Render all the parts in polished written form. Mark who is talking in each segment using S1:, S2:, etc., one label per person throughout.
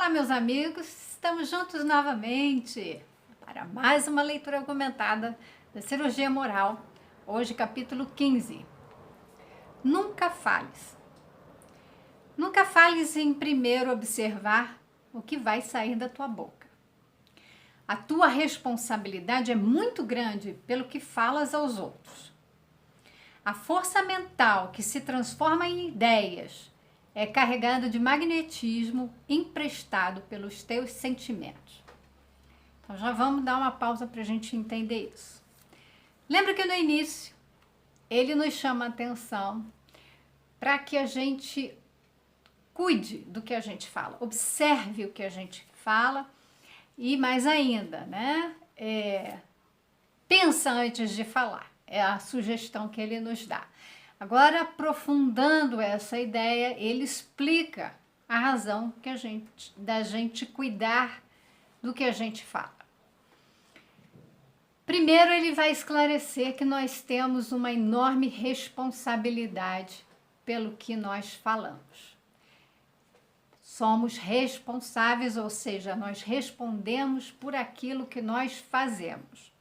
S1: Olá, meus amigos, estamos juntos novamente para mais uma leitura argumentada da Cirurgia Moral, hoje capítulo 15. Nunca fales. Nunca fales em primeiro observar o que vai sair da tua boca. A tua responsabilidade é muito grande pelo que falas aos outros. A força mental que se transforma em ideias é carregada de magnetismo emprestado pelos teus sentimentos. Então já vamos dar uma pausa para a gente entender isso. Lembra que no início ele nos chama a atenção para que a gente cuide do que a gente fala, observe o que a gente fala e mais ainda, né? Pensa antes de falar, é a sugestão que ele nos dá. Agora, aprofundando essa ideia, ele explica a razão da gente cuidar do que a gente fala. Primeiro, ele vai esclarecer que nós temos uma enorme responsabilidade pelo que nós falamos. Somos responsáveis, ou seja, nós respondemos por aquilo que nós fazemos.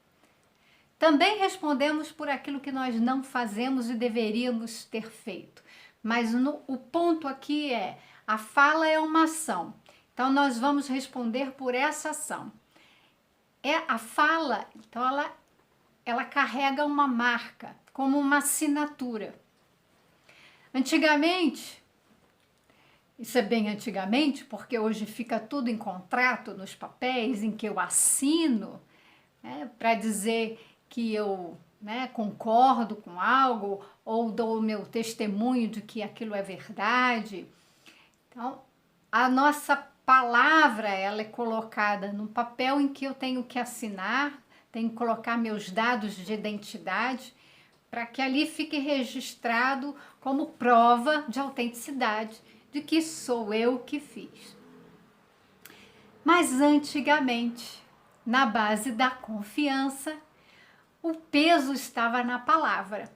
S1: Também respondemos por aquilo que nós não fazemos e deveríamos ter feito. Mas o ponto aqui é, a fala é uma ação. Então, nós vamos responder por essa ação. A fala, então, ela carrega uma marca, como uma assinatura. Antigamente, isso é bem antigamente, porque hoje fica tudo em contrato, nos papéis, em que eu assino, para dizer que eu concordo com algo ou dou o meu testemunho de que aquilo é verdade. Então, a nossa palavra ela é colocada no papel em que eu tenho que assinar, tenho que colocar meus dados de identidade para que ali fique registrado como prova de autenticidade de que sou eu que fiz. Mas antigamente, na base da confiança, o peso estava na palavra.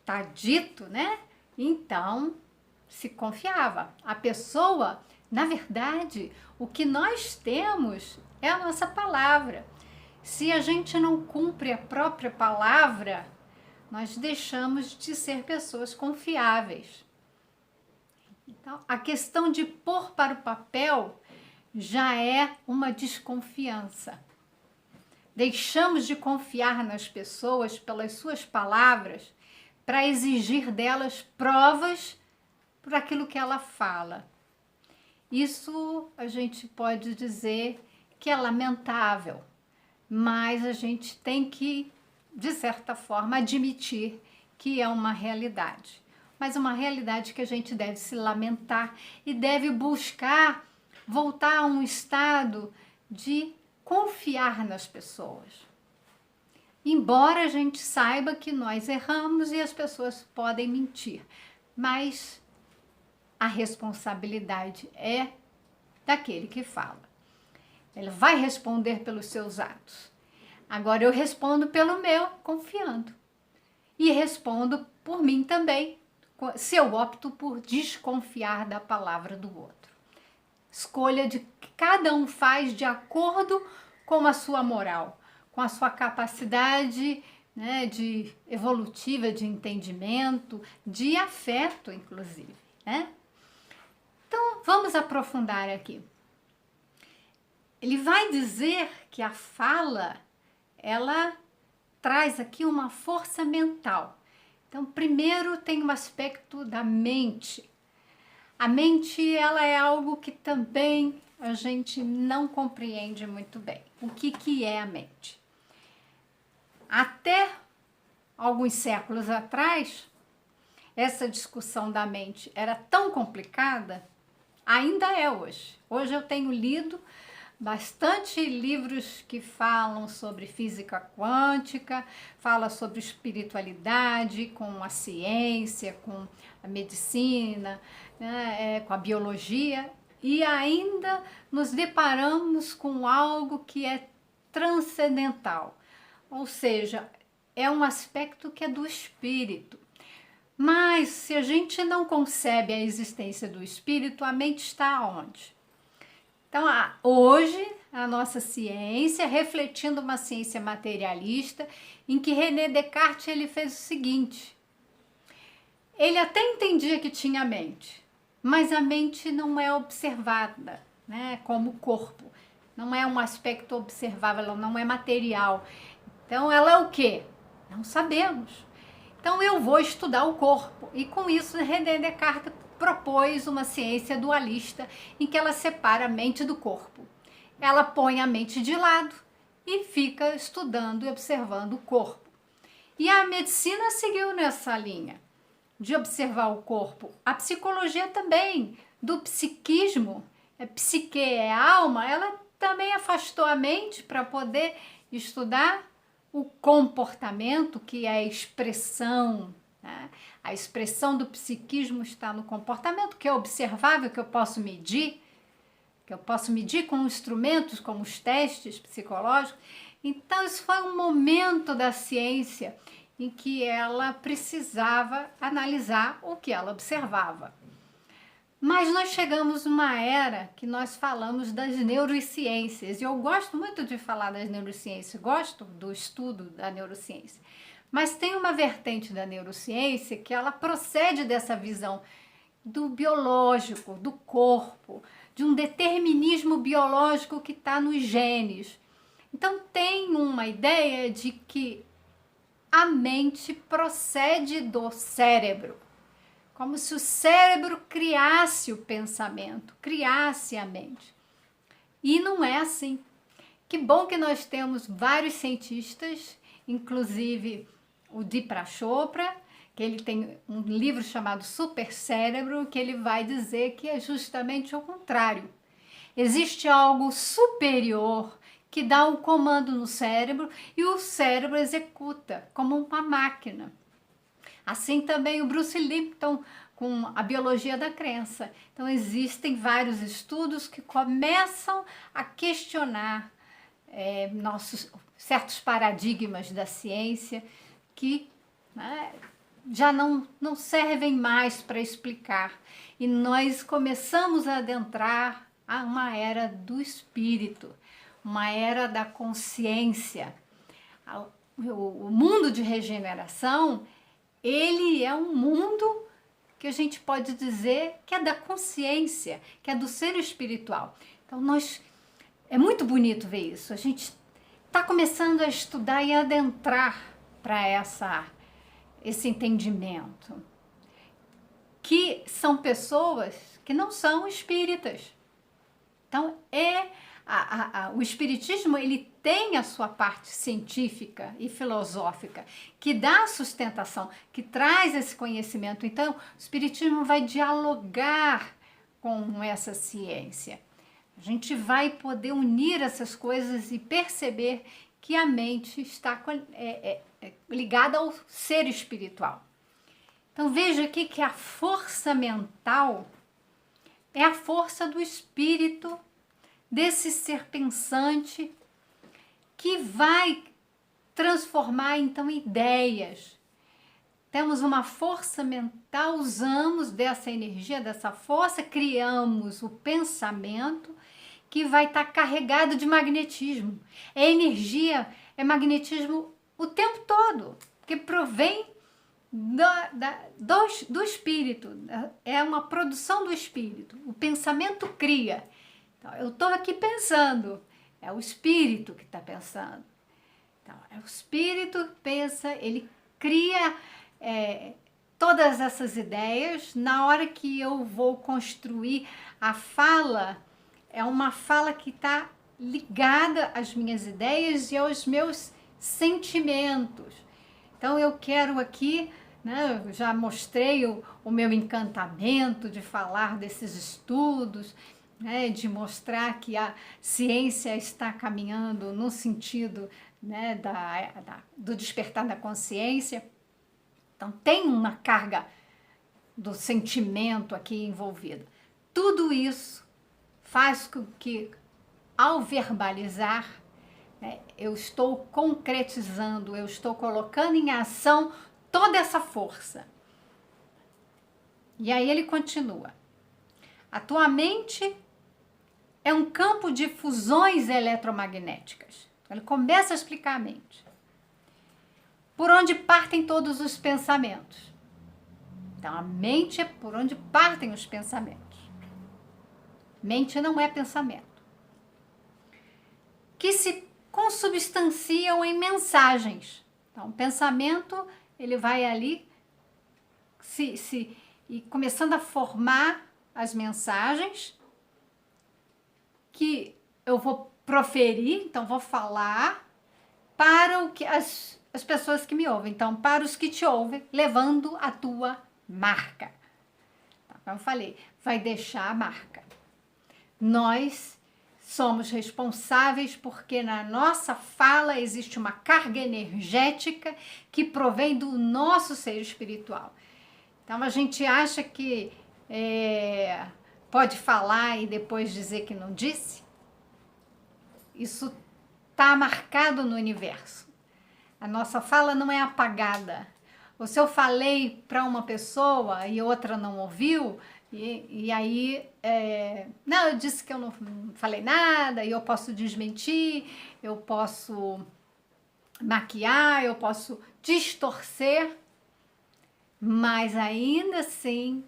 S1: Tá dito, né? Então, se confiava. A pessoa, na verdade, o que nós temos é a nossa palavra. Se a gente não cumpre a própria palavra, nós deixamos de ser pessoas confiáveis. Então, a questão de pôr para o papel já é uma desconfiança. Deixamos de confiar nas pessoas pelas suas palavras para exigir delas provas por aquilo que ela fala. Isso a gente pode dizer que é lamentável, mas a gente tem que, de certa forma, admitir que é uma realidade. Mas uma realidade que a gente deve se lamentar e deve buscar voltar a um estado de confiar nas pessoas. Embora a gente saiba que nós erramos e as pessoas podem mentir, mas a responsabilidade é daquele que fala. Ele vai responder pelos seus atos. Agora eu respondo pelo meu, confiando. E respondo por mim também, se eu opto por desconfiar da palavra do outro. Escolha de que cada um faz de acordo com a sua moral, com a sua capacidade de evolutiva, de entendimento, de afeto, inclusive. Então, vamos aprofundar aqui. Ele vai dizer que a fala, ela traz aqui uma força mental. Então, primeiro tem o aspecto da mente. A mente, ela é algo que também a gente não compreende muito bem. O que é a mente? Até alguns séculos atrás, essa discussão da mente era tão complicada, ainda é hoje. Hoje eu tenho lido bastante livros que falam sobre física quântica, fala sobre espiritualidade, com a ciência, com a medicina, com a biologia, e ainda nos deparamos com algo que é transcendental, ou seja, é um aspecto que é do espírito. Mas se a gente não concebe a existência do espírito, a mente está onde? Então, hoje, a nossa ciência, refletindo uma ciência materialista, em que René Descartes ele fez o seguinte: ele até entendia que tinha mente, mas a mente não é observada, né, como o corpo. Não é um aspecto observável, ela não é material. Então, ela é o quê? Não sabemos. Então, eu vou estudar o corpo. E com isso, René Descartes propôs uma ciência dualista em que ela separa a mente do corpo. Ela põe a mente de lado e fica estudando e observando o corpo. E a medicina seguiu nessa linha de observar o corpo. A psicologia também, do psiquismo, psique é alma, ela também afastou a mente para poder estudar o comportamento, que é a expressão, né? A expressão do psiquismo está no comportamento, que é observável, que eu posso medir com instrumentos como os testes psicológicos. Então, isso foi um momento da ciência em que ela precisava analisar o que ela observava. Mas nós chegamos numa era que nós falamos das neurociências, e eu gosto muito de falar das neurociências, gosto do estudo da neurociência. Mas tem uma vertente da neurociência que ela procede dessa visão do biológico, do corpo, de um determinismo biológico que está nos genes. Então tem uma ideia de que a mente procede do cérebro, como se o cérebro criasse o pensamento, criasse a mente. E não é assim. Que bom que nós temos vários cientistas, inclusive o Deepak Chopra, que ele tem um livro chamado Super Cérebro, que ele vai dizer que é justamente o contrário. Existe algo superior que dá um comando no cérebro e o cérebro executa como uma máquina. Assim também o Bruce Lipton com a biologia da crença. Então existem vários estudos que começam a questionar nossos certos paradigmas da ciência que, né, já não servem mais para explicar. E nós começamos a adentrar a uma era do espírito, uma era da consciência. O mundo de regeneração, ele é um mundo que a gente pode dizer que é da consciência, que é do ser espiritual. Então, é muito bonito ver isso. A gente está começando a estudar e adentrar para esse entendimento. Que são pessoas que não são espíritas. Então, o espiritismo ele tem a sua parte científica e filosófica, que dá sustentação, que traz esse conhecimento. Então, o espiritismo vai dialogar com essa ciência. A gente vai poder unir essas coisas e perceber que a mente está ligada ao ser espiritual. Então, veja aqui que a força mental é a força do espírito, desse ser pensante, que vai transformar, então, ideias. Temos uma força mental, usamos dessa energia, dessa força, criamos o pensamento que vai estar carregado de magnetismo. É energia, é magnetismo o tempo todo, que provém do espírito, é uma produção do espírito. O pensamento cria. Então, eu estou aqui pensando, é o espírito que está pensando. Então, o espírito pensa, ele cria todas essas ideias. Na hora que eu vou construir a fala, é uma fala que está ligada às minhas ideias e aos meus sentimentos. Então, eu quero aqui, né, eu já mostrei o meu encantamento de falar desses estudos, né, de mostrar que a ciência está caminhando no sentido, né, do despertar da consciência. Então, tem uma carga do sentimento aqui envolvida. Tudo isso faz com que, ao verbalizar, né, eu estou concretizando, eu estou colocando em ação toda essa força. E aí ele continua. A tua mente é um campo de fusões eletromagnéticas. Ele começa a explicar a mente. Por onde partem todos os pensamentos. Então, a mente é por onde partem os pensamentos. Mente não é pensamento. Que se consubstanciam em mensagens. Então, o pensamento, ele vai ali e começando a formar as mensagens que eu vou proferir, então vou falar para o que as pessoas que me ouvem. Então, para os que te ouvem, levando a tua marca. Como eu falei, vai deixar a marca. Nós somos responsáveis porque na nossa fala existe uma carga energética que provém do nosso ser espiritual. Então, a gente acha que pode falar e depois dizer que não disse. Isso está marcado no universo. A nossa fala não é apagada. Ou se eu falei para uma pessoa e outra não ouviu, e aí, não, eu disse que eu não falei nada, e eu posso desmentir, eu posso maquiar, eu posso distorcer, mas ainda assim,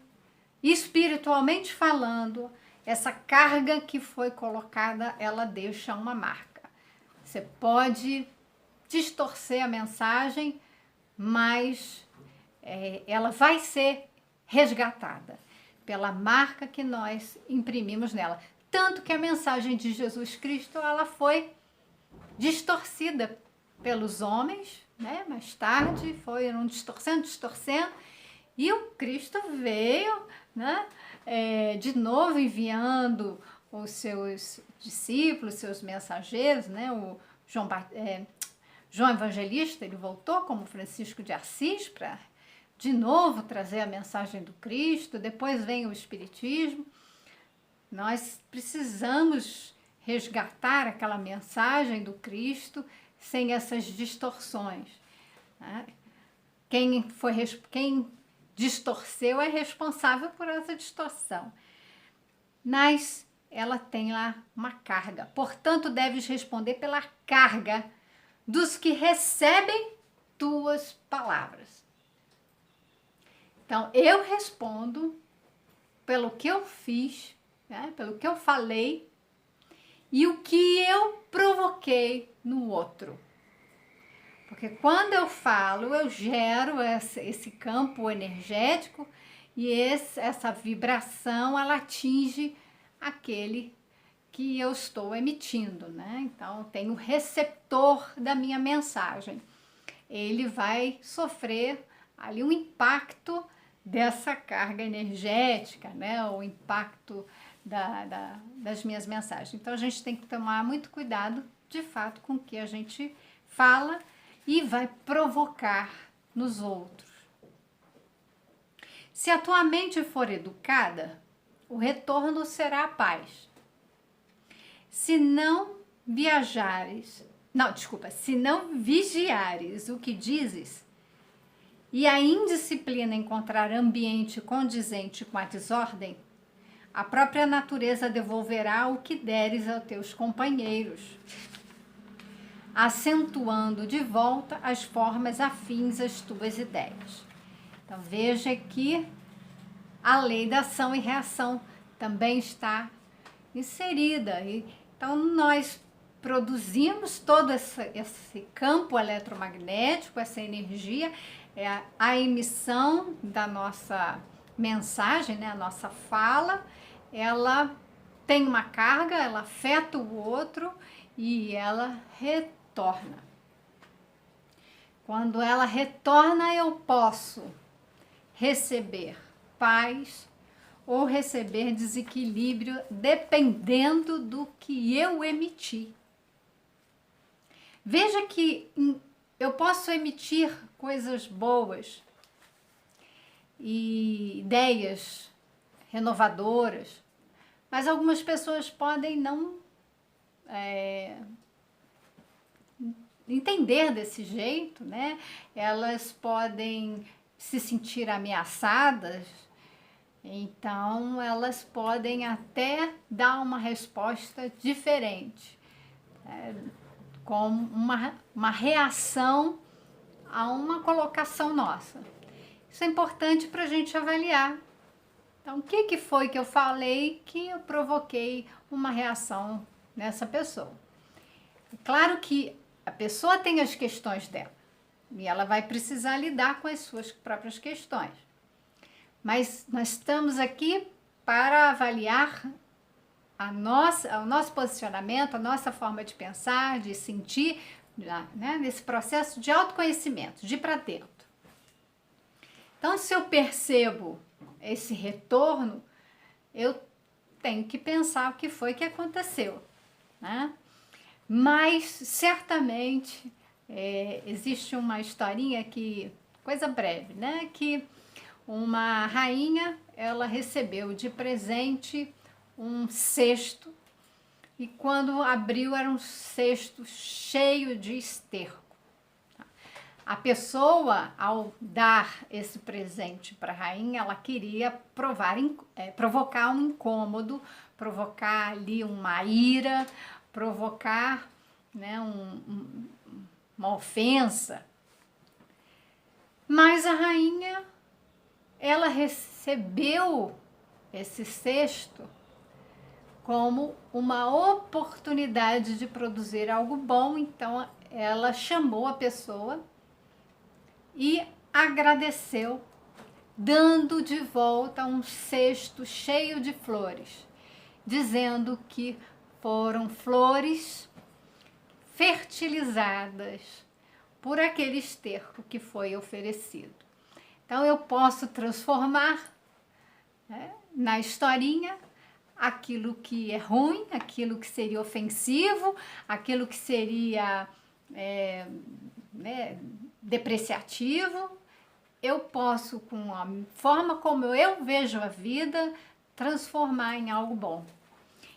S1: espiritualmente falando, essa carga que foi colocada, ela deixa uma marca. Você pode distorcer a mensagem, mas ela vai ser resgatada pela marca que nós imprimimos nela. Tanto que a mensagem de Jesus Cristo, ela foi distorcida pelos homens, né? Mais tarde foram distorcendo, e o Cristo veio, né? De novo enviando os seus discípulos, seus mensageiros, né? O João Evangelista, ele voltou como Francisco de Assis para de novo trazer a mensagem do Cristo. Depois vem o Espiritismo. Nós precisamos resgatar aquela mensagem do Cristo sem essas distorções, né? Quem distorceu é responsável por essa distorção. Mas ela tem lá uma carga. Portanto, deves responder pela carga dos que recebem tuas palavras. Então, eu respondo pelo que eu fiz, né, pelo que eu falei e o que eu provoquei no outro. Porque quando eu falo, eu gero esse campo energético e essa vibração, ela atinge aquele que eu estou emitindo, né? Então, tem o receptor da minha mensagem. Ele vai sofrer ali um impacto dessa carga energética, né? O impacto das minhas mensagens. Então, a gente tem que tomar muito cuidado, de fato, com o que a gente fala e vai provocar nos outros. Se a tua mente for educada, o retorno será a paz. Se não vigiares o que dizes, e a indisciplina encontrar ambiente condizente com a desordem, a própria natureza devolverá o que deres aos teus companheiros, acentuando de volta as formas afins às tuas ideias. Então, veja que a lei da ação e reação também está inserida. Então, nós produzimos todo esse campo eletromagnético, essa energia, a emissão da nossa mensagem, né? A nossa fala, ela tem uma carga, ela afeta o outro e ela retorna. Quando ela retorna, eu posso receber paz ou receber desequilíbrio, dependendo do que eu emiti. Veja que eu posso emitir coisas boas e ideias renovadoras, mas algumas pessoas podem não entender desse jeito, né? Elas podem se sentir ameaçadas Então, elas podem até dar uma resposta diferente, como uma reação a uma colocação nossa. Isso é importante para a gente avaliar. Então, o que foi que eu falei que eu provoquei uma reação nessa pessoa? Claro que a pessoa tem as questões dela e ela vai precisar lidar com as suas próprias questões. Mas nós estamos aqui para avaliar o nosso posicionamento, a nossa forma de pensar, de sentir, né, nesse processo de autoconhecimento, de ir para dentro. Então, se eu percebo esse retorno, eu tenho que pensar o que foi que aconteceu, né? Mas, certamente, existe uma historinha que, coisa breve, né? Que uma rainha, ela recebeu de presente um cesto, e quando abriu era um cesto cheio de esterco. A pessoa, ao dar esse presente para a rainha, ela queria provocar um incômodo, provocar ali uma ira, provocar, né, uma ofensa. Mas a rainha, ela recebeu esse cesto como uma oportunidade de produzir algo bom, então ela chamou a pessoa e agradeceu, dando de volta um cesto cheio de flores, dizendo que foram flores fertilizadas por aquele esterco que foi oferecido. Então eu posso transformar, né, na historinha aquilo que é ruim, aquilo que seria ofensivo, aquilo que seria depreciativo. Eu posso, com a forma como eu vejo a vida, transformar em algo bom.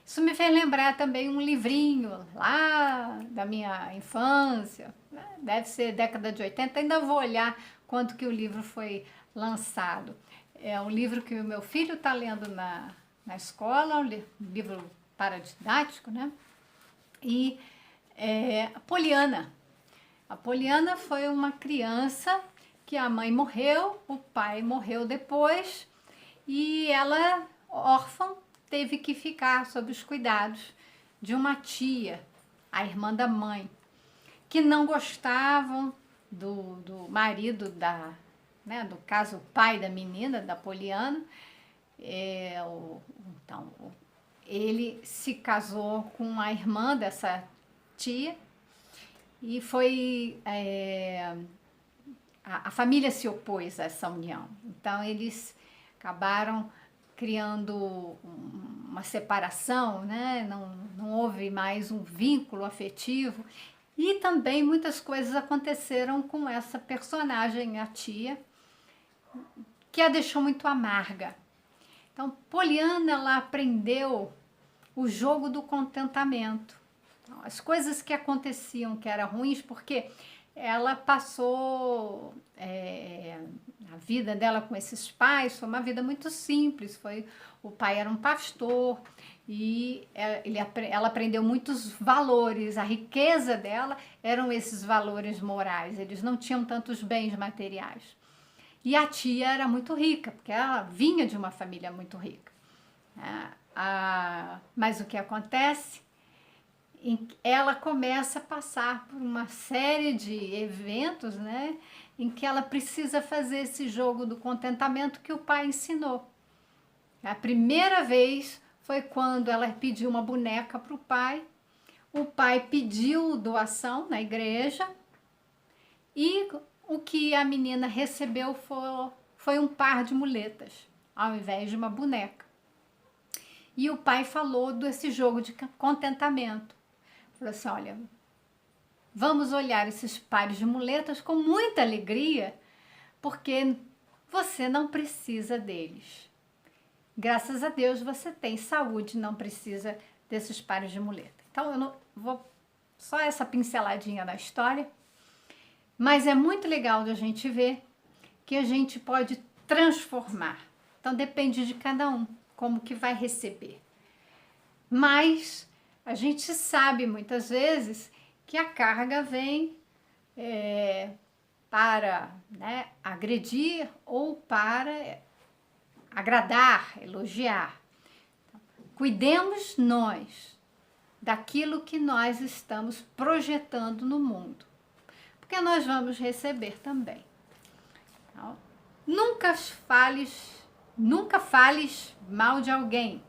S1: Isso me fez lembrar também um livrinho lá da minha infância, né? Deve ser década de 80, ainda vou olhar quando que o livro foi lançado. É um livro que o meu filho está lendo na escola, um livro paradidático, né? E a Poliana. A Poliana foi uma criança que a mãe morreu, o pai morreu depois, e ela, órfã, teve que ficar sob os cuidados de uma tia, a irmã da mãe, que não gostavam do marido do caso, o pai da menina, da Poliana. Então, ele se casou com a irmã dessa tia e foi... a família se opôs a essa união. Então, eles acabaram criando uma separação, né? Não houve mais um vínculo afetivo. E também muitas coisas aconteceram com essa personagem, a tia, que a deixou muito amarga. Então, Poliana, ela aprendeu o jogo do contentamento. Então, as coisas que aconteciam que eram ruins, porque ela passou a vida dela com esses pais, foi uma vida muito simples. O pai era um pastor e ela aprendeu muitos valores. A riqueza dela eram esses valores morais, eles não tinham tantos bens materiais. E a tia era muito rica, porque ela vinha de uma família muito rica. Mas o que acontece? Ela começa a passar por uma série de eventos, né, em que ela precisa fazer esse jogo do contentamento que o pai ensinou. A primeira vez foi quando ela pediu uma boneca para o pai pediu doação na igreja, e o que a menina recebeu foi um par de muletas, ao invés de uma boneca. E o pai falou desse jogo de contentamento. Falou assim, olha, vamos olhar esses pares de muletas com muita alegria, porque você não precisa deles. Graças a Deus você tem saúde, não precisa desses pares de muleta. Então eu não vou só essa pinceladinha na história, mas é muito legal da gente ver que a gente pode transformar. Então depende de cada um, como que vai receber. Mas a gente sabe muitas vezes que a carga vem para, né, agredir ou para agradar, elogiar. Então, cuidemos nós daquilo que nós estamos projetando no mundo, porque nós vamos receber também. Então, nunca fales mal de alguém,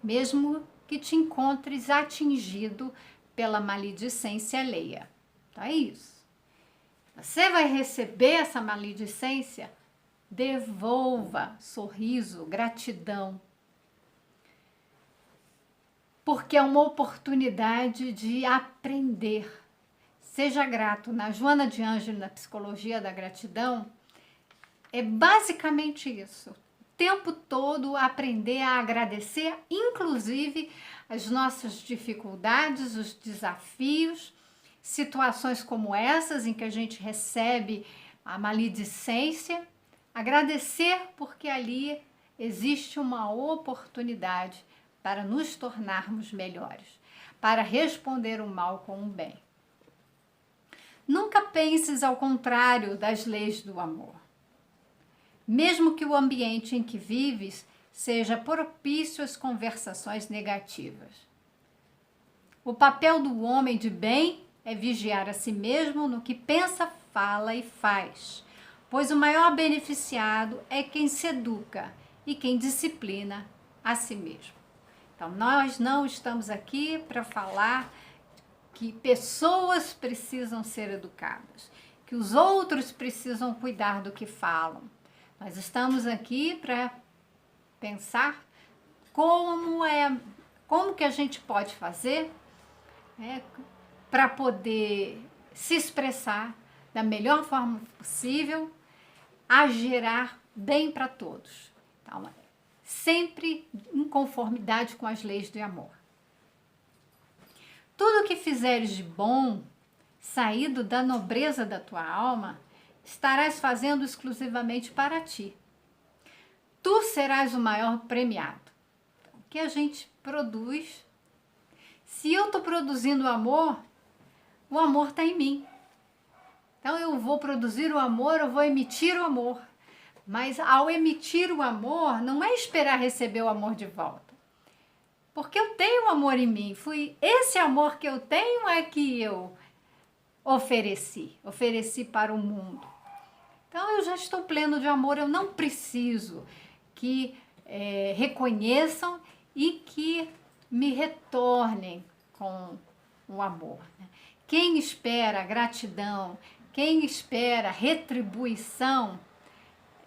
S1: mesmo que te encontres atingido pela maledicência alheia. Então é isso. Você vai receber essa maledicência? Devolva sorriso, gratidão. Porque é uma oportunidade de aprender. Seja grato. Na Joana de Ângelo, na Psicologia da Gratidão, é basicamente isso. O tempo todo aprender a agradecer, inclusive as nossas dificuldades, os desafios, situações como essas em que a gente recebe a maledicência, agradecer porque ali existe uma oportunidade para nos tornarmos melhores, para responder o mal com o bem. Nunca penses ao contrário das leis do amor. Mesmo que o ambiente em que vives seja propício às conversações negativas. O papel do homem de bem é vigiar a si mesmo no que pensa, fala e faz, pois o maior beneficiado é quem se educa e quem disciplina a si mesmo. Então, nós não estamos aqui para falar que pessoas precisam ser educadas, que os outros precisam cuidar do que falam. Nós estamos aqui para pensar como que a gente pode fazer para poder se expressar da melhor forma possível, a gerar bem para todos. Então, sempre em conformidade com as leis do amor. Tudo que fizeres de bom, saído da nobreza da tua alma, estarás fazendo exclusivamente para ti. Tu serás o maior premiado. Então, o que a gente produz, se eu estou produzindo amor, o amor está em mim. Então eu vou produzir o amor, eu vou emitir o amor. Mas ao emitir o amor, não é esperar receber o amor de volta. Porque eu tenho amor em mim. Esse amor que eu tenho é que eu ofereci para o mundo. Então eu já estou pleno de amor, eu não preciso que reconheçam e que me retornem com o amor. Quem espera gratidão, quem espera retribuição,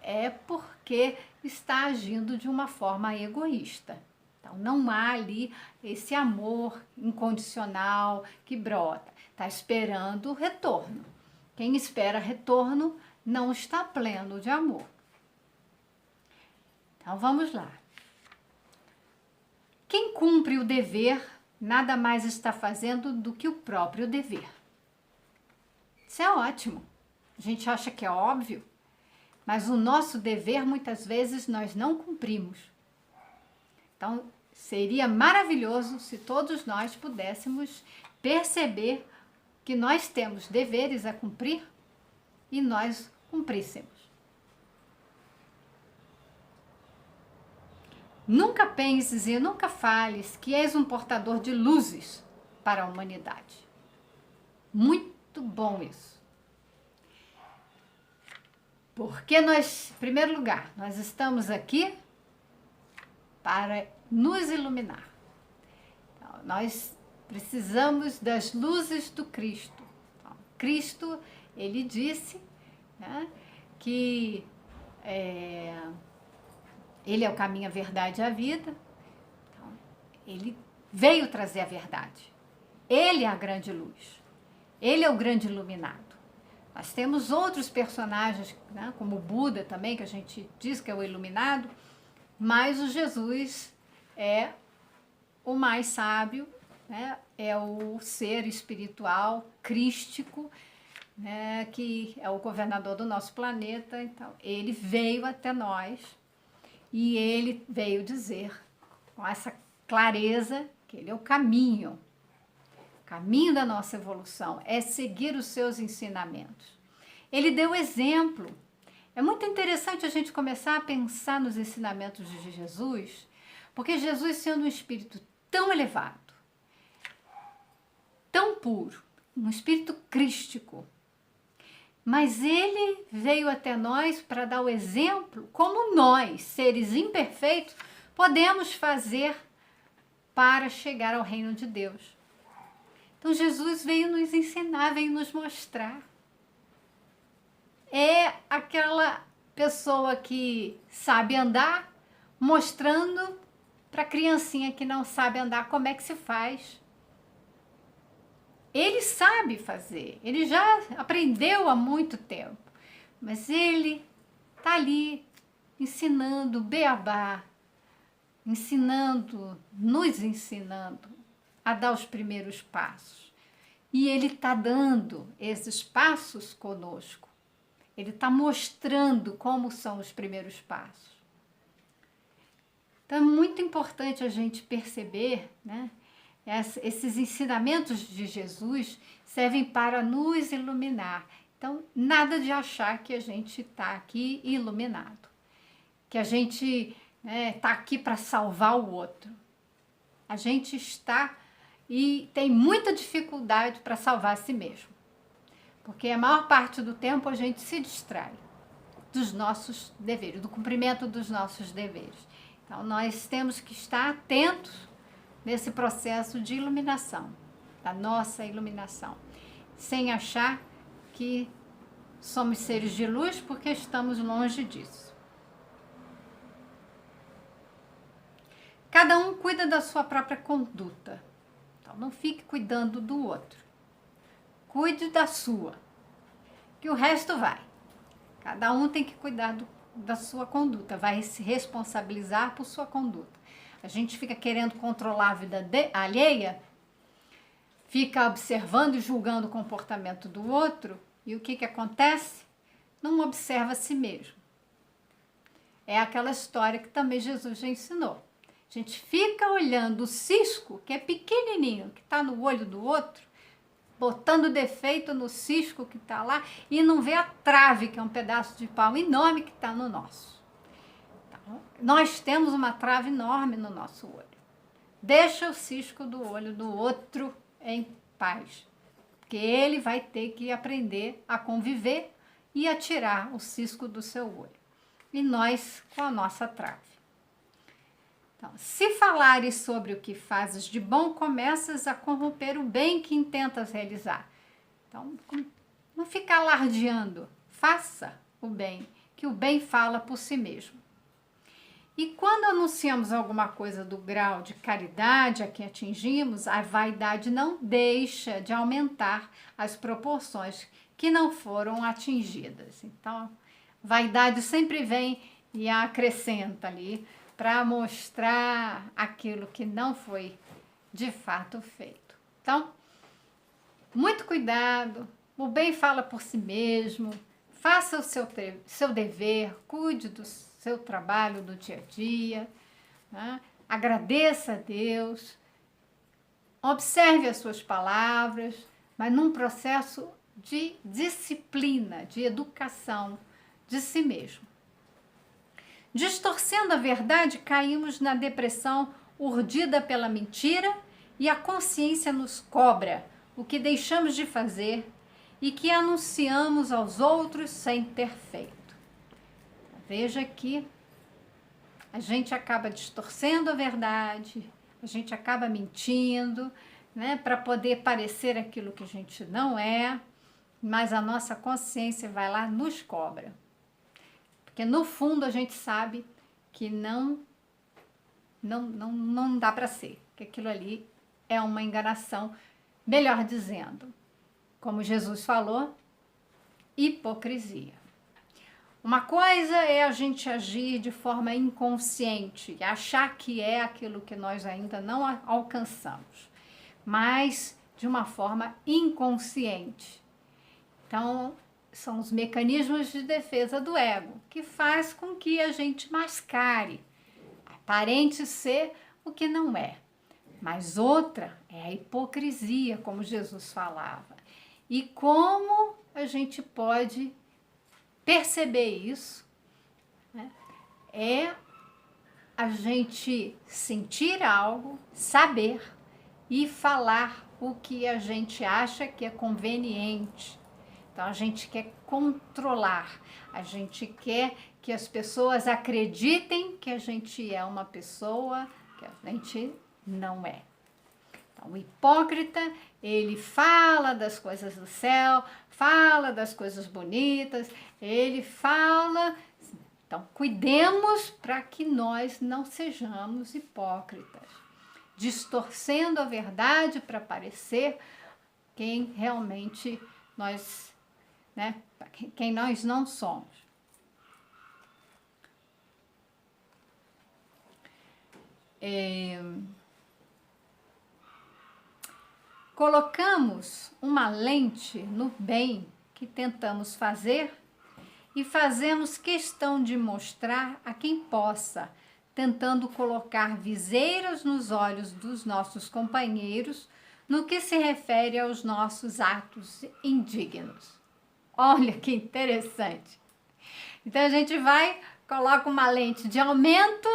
S1: é porque está agindo de uma forma egoísta. Então, não há ali esse amor incondicional que brota. Está esperando o retorno. Quem espera retorno não está pleno de amor. Então, vamos lá. Quem cumpre o dever, nada mais está fazendo do que o próprio dever. Isso é ótimo. A gente acha que é óbvio, mas o nosso dever, muitas vezes, nós não cumprimos. Então, seria maravilhoso se todos nós pudéssemos perceber que nós temos deveres a cumprir e nós cumpríssemos. Nunca penses e nunca fales que és um portador de luzes para a humanidade. Muito bom isso. Porque nós, em primeiro lugar, nós estamos aqui para nos iluminar. Então, nós precisamos das luzes do Cristo. Então, Cristo, ele disse, né, que ele é o caminho, a verdade e a vida. Então, ele veio trazer a verdade. Ele é a grande luz. Ele é o grande iluminado. Nós temos outros personagens, né, como o Buda também, que a gente diz que é o iluminado, mas o Jesus é o mais sábio, né, é o ser espiritual, crístico, né, que é o governador do nosso planeta. Então, ele veio até nós E ele veio dizer, com essa clareza, que ele é o caminho. O caminho da nossa evolução é seguir os seus ensinamentos. Ele deu exemplo. É muito interessante a gente começar a pensar nos ensinamentos de Jesus, porque Jesus, sendo um espírito tão elevado, tão puro, um espírito crístico, mas ele veio até nós para dar o exemplo como nós, seres imperfeitos, podemos fazer para chegar ao reino de Deus. Então Jesus veio nos ensinar, veio nos mostrar. É aquela pessoa que sabe andar, mostrando para a criancinha que não sabe andar como é que se faz. Ele sabe fazer, ele já aprendeu há muito tempo, mas ele está ali ensinando beabá, nos ensinando a dar os primeiros passos. E ele está dando esses passos conosco. Ele está mostrando como são os primeiros passos. Então é muito importante a gente perceber, né? Esses ensinamentos de Jesus servem para nos iluminar. Então, nada de achar que a gente está aqui iluminado, que a gente está aqui para salvar o outro. A gente está e tem muita dificuldade para salvar a si mesmo, porque a maior parte do tempo a gente se distrai dos nossos deveres, do cumprimento dos nossos deveres. Então, nós temos que estar atentos nesse processo de iluminação, da nossa iluminação, sem achar que somos seres de luz porque estamos longe disso. Cada um cuida da sua própria conduta, então não fique cuidando do outro, cuide da sua, que o resto vai. Cada um tem que cuidar da sua conduta, vai se responsabilizar por sua conduta. A gente fica querendo controlar a vida alheia, fica observando e julgando o comportamento do outro, e o que acontece? Não observa a si mesmo. É aquela história que também Jesus já ensinou. A gente fica olhando o cisco, que é pequenininho, que está no olho do outro, botando defeito no cisco que está lá, e não vê a trave, que é um pedaço de pau enorme que está no nosso. Nós temos uma trave enorme no nosso olho. Deixa o cisco do olho do outro em paz, porque ele vai ter que aprender a conviver e a tirar o cisco do seu olho. E nós com a nossa trave. Então, se falares sobre o que fazes de bom, começas a corromper o bem que intentas realizar. Então, não fica alardeando, faça o bem, que o bem fala por si mesmo. E quando anunciamos alguma coisa do grau de caridade a que atingimos, a vaidade não deixa de aumentar as proporções que não foram atingidas. Então, vaidade sempre vem e acrescenta ali para mostrar aquilo que não foi de fato feito. Então, muito cuidado, o bem fala por si mesmo, faça o seu dever, cuide do seu trabalho do dia a dia, né? Agradeça a Deus, observe as suas palavras, mas num processo de disciplina, de educação de si mesmo. Distorcendo a verdade, caímos na depressão urdida pela mentira e a consciência nos cobra o que deixamos de fazer e que anunciamos aos outros sem ter feito. Veja que a gente acaba distorcendo a verdade, a gente acaba mentindo, né, para poder parecer aquilo que a gente não é, mas a nossa consciência vai lá e nos cobra. Porque no fundo a gente sabe que não dá para ser, que aquilo ali é uma enganação, melhor dizendo, como Jesus falou, hipocrisia. Uma coisa é a gente agir de forma inconsciente, achar que é aquilo que nós ainda não alcançamos, mas de uma forma inconsciente. Então, são os mecanismos de defesa do ego, que faz com que a gente mascare, aparente ser o que não é. Mas outra é a hipocrisia, como Jesus falava. E como a gente pode perceber isso, né? É a gente sentir algo, saber e falar o que a gente acha que é conveniente. Então, a gente quer controlar, a gente quer que as pessoas acreditem que a gente é uma pessoa que a gente não é. Então, o hipócrita, ele fala das coisas do céu, fala das coisas bonitas, ele fala. Então, cuidemos para que nós não sejamos hipócritas, distorcendo a verdade para parecer quem realmente nós, né, quem nós não somos. Colocamos uma lente no bem que tentamos fazer e fazemos questão de mostrar a quem possa, tentando colocar viseiras nos olhos dos nossos companheiros no que se refere aos nossos atos indignos. Olha que interessante. Então a gente coloca uma lente de aumento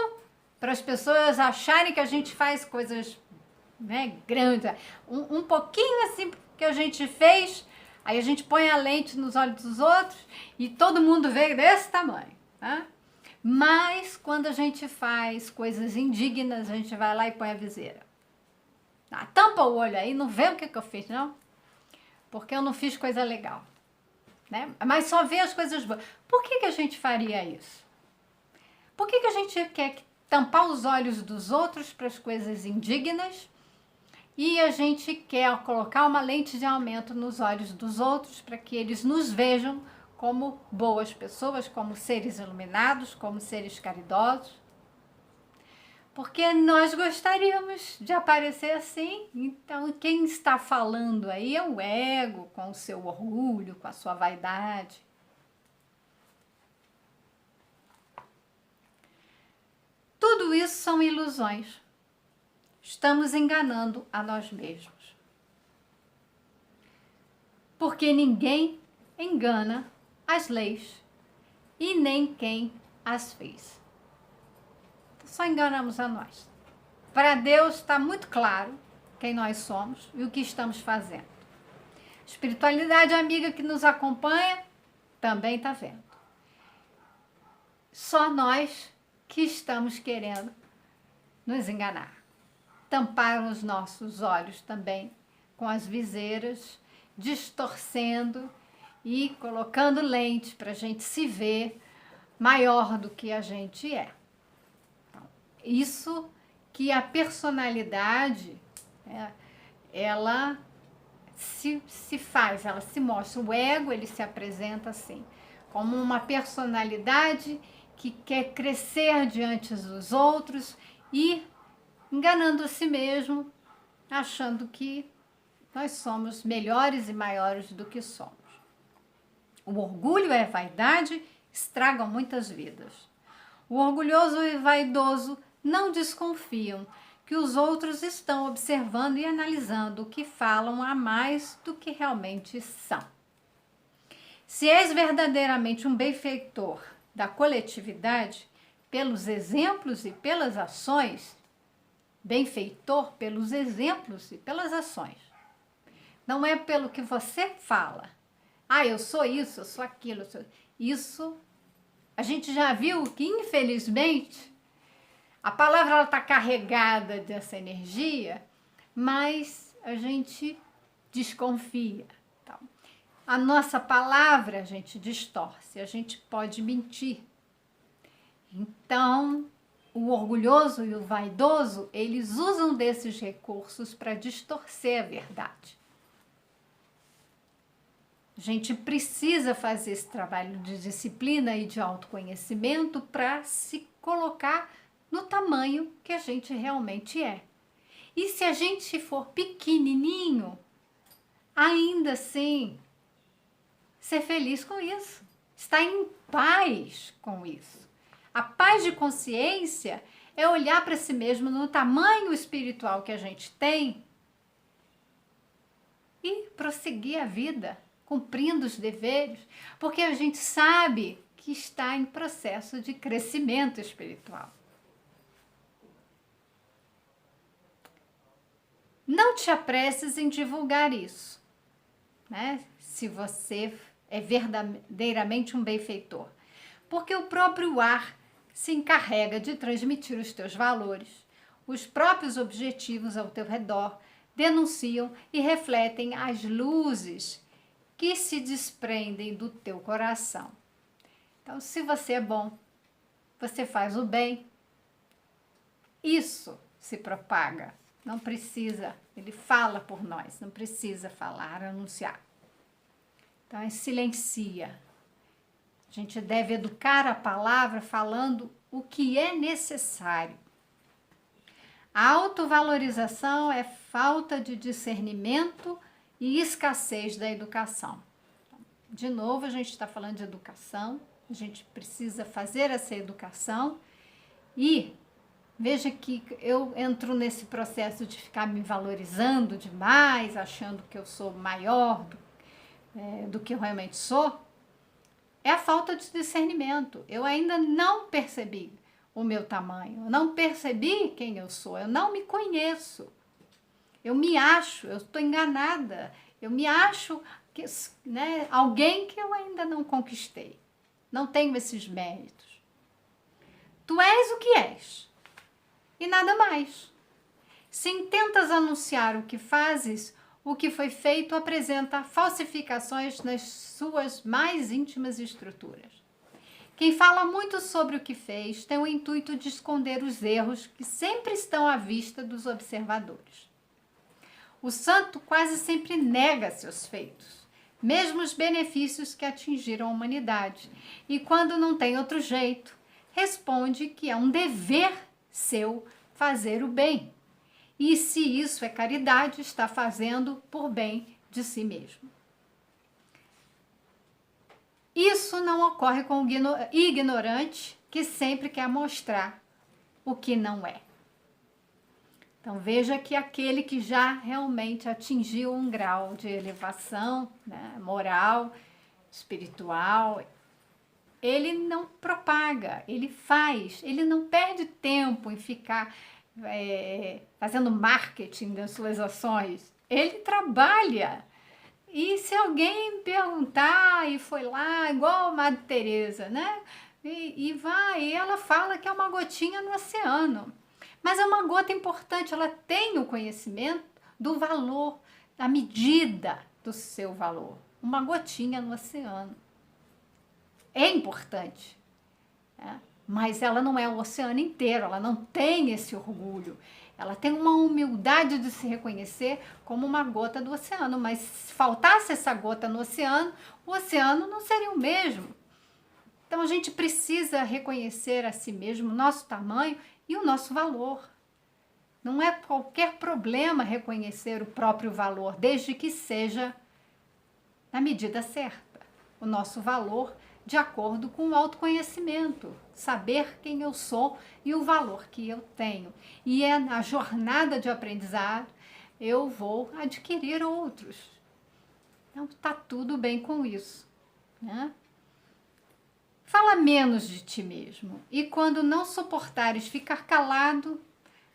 S1: para as pessoas acharem que a gente faz coisas, né, grandes. Um pouquinho assim que a gente fez, aí a gente põe a lente nos olhos dos outros e todo mundo vê desse tamanho, tá? Mas quando a gente faz coisas indignas, a gente vai lá e põe a viseira. Tampa o olho aí, não vê o que eu fiz, não? Porque eu não fiz coisa legal, né? Mas só vê as coisas boas. Por que a gente faria isso? Por que a gente quer tampar os olhos dos outros para as coisas indignas e a gente quer colocar uma lente de aumento nos olhos dos outros para que eles nos vejam como boas pessoas, como seres iluminados, como seres caridosos? Porque nós gostaríamos de aparecer assim. Então, quem está falando aí é o ego, com o seu orgulho, com a sua vaidade. Tudo isso são ilusões. Estamos enganando a nós mesmos. Porque ninguém engana as leis e nem quem as fez. Só enganamos a nós. Para Deus está muito claro quem nós somos e o que estamos fazendo. Espiritualidade amiga que nos acompanha também está vendo. Só nós que estamos querendo nos enganar. Tampar os nossos olhos também com as viseiras, distorcendo e colocando lentes para a gente se ver maior do que a gente é. Então, isso que a personalidade, ela se faz, ela se mostra. O ego, ele se apresenta assim, como uma personalidade que quer crescer diante dos outros e enganando a si mesmo, achando que nós somos melhores e maiores do que somos. O orgulho e a vaidade estragam muitas vidas. O orgulhoso e vaidoso não desconfiam que os outros estão observando e analisando o que falam a mais do que realmente são. Se és verdadeiramente um benfeitor da coletividade, pelos exemplos e pelas ações, benfeitor pelos exemplos e pelas ações. Não é pelo que você fala. Eu sou isso, eu sou aquilo. Eu sou... Isso, a gente já viu que, infelizmente, a palavra está carregada dessa energia, mas a gente desconfia. Então, a nossa palavra a gente distorce, a gente pode mentir. Então, o orgulhoso e o vaidoso, eles usam desses recursos para distorcer a verdade. A gente precisa fazer esse trabalho de disciplina e de autoconhecimento para se colocar no tamanho que a gente realmente é. E se a gente for pequenininho, ainda assim, ser feliz com isso, estar em paz com isso. A paz de consciência é olhar para si mesmo no tamanho espiritual que a gente tem e prosseguir a vida, cumprindo os deveres, porque a gente sabe que está em processo de crescimento espiritual. Não te apresses em divulgar isso, né? Se você é verdadeiramente um benfeitor, porque o próprio ar se encarrega de transmitir os teus valores, os próprios objetivos ao teu redor denunciam e refletem as luzes que se desprendem do teu coração. Então, se você é bom, você faz o bem, isso se propaga. Não precisa, ele fala por nós, não precisa falar, anunciar. Então, é silencia. A gente deve educar a palavra falando o que é necessário. A autovalorização é falta de discernimento e escassez da educação. De novo, a gente está falando de educação, a gente precisa fazer essa educação e veja que eu entro nesse processo de ficar me valorizando demais, achando que eu sou maior do que eu realmente sou. É a falta de discernimento. Eu ainda não percebi o meu tamanho, eu não percebi quem eu sou, eu não me conheço. Eu me acho, eu estou enganada, eu me acho que, né, alguém que eu ainda não conquistei. Não tenho esses méritos. Tu és o que és. E nada mais. Se intentas anunciar o que fazes, o que foi feito apresenta falsificações nas suas mais íntimas estruturas. Quem fala muito sobre o que fez tem o intuito de esconder os erros que sempre estão à vista dos observadores. O santo quase sempre nega seus feitos, mesmo os benefícios que atingiram a humanidade, e quando não tem outro jeito, responde que é um dever seu fazer o bem. E se isso é caridade, está fazendo por bem de si mesmo. Isso não ocorre com o ignorante que sempre quer mostrar o que não é. Então veja que aquele que já realmente atingiu um grau de elevação, né, moral, espiritual, ele não propaga, ele faz, ele não perde tempo em ficar fazendo marketing das suas ações. Ele trabalha. E se alguém perguntar e foi lá, igual a Madre Teresa, né? E vai, e ela fala que é uma gotinha no oceano. Mas é uma gota importante, ela tem o conhecimento do valor, da medida do seu valor. Uma gotinha no oceano. É importante, né? Mas ela não é o oceano inteiro, ela não tem esse orgulho. Ela tem uma humildade de se reconhecer como uma gota do oceano, mas se faltasse essa gota no oceano, o oceano não seria o mesmo. Então a gente precisa reconhecer a si mesmo o nosso tamanho e o nosso valor. Não é qualquer problema reconhecer o próprio valor, desde que seja na medida certa. O nosso valor de acordo com o autoconhecimento, saber quem eu sou e o valor que eu tenho. E é na jornada de aprendizado eu vou adquirir outros. Então tá tudo bem com isso, né? Fala menos de ti mesmo e quando não suportares ficar calado,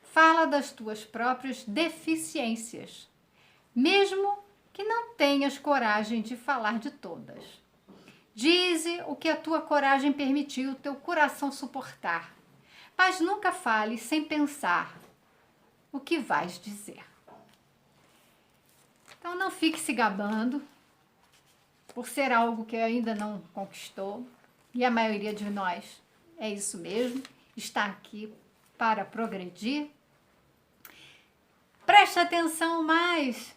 S1: fala das tuas próprias deficiências, mesmo que não tenhas coragem de falar de todas. Dize o que a tua coragem permitiu o teu coração suportar, mas nunca fale sem pensar o que vais dizer. Então não fique se gabando por ser algo que ainda não conquistou, e a maioria de nós é isso mesmo, está aqui para progredir. Preste atenção mais,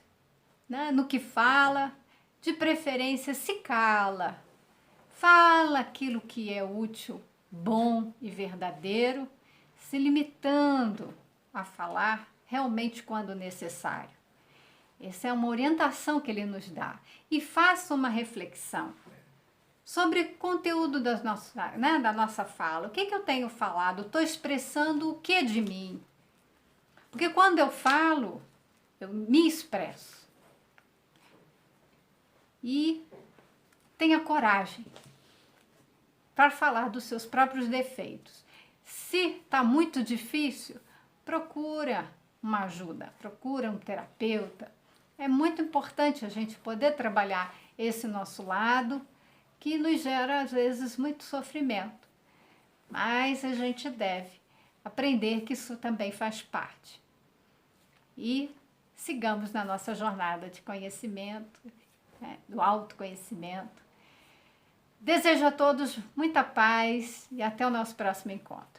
S1: né, no que fala, de preferência se cala. Fala aquilo que é útil, bom e verdadeiro, se limitando a falar realmente quando necessário. Essa é uma orientação que ele nos dá. E faça uma reflexão sobre o conteúdo da nossa fala. O que eu tenho falado? Estou expressando o que de mim? Porque quando eu falo, eu me expresso. E tenha coragem para falar dos seus próprios defeitos. Se está muito difícil, procura uma ajuda, procura um terapeuta. É muito importante a gente poder trabalhar esse nosso lado, que nos gera, às vezes, muito sofrimento. Mas a gente deve aprender que isso também faz parte. E sigamos na nossa jornada de conhecimento, né, do autoconhecimento. Desejo a todos muita paz e até o nosso próximo encontro.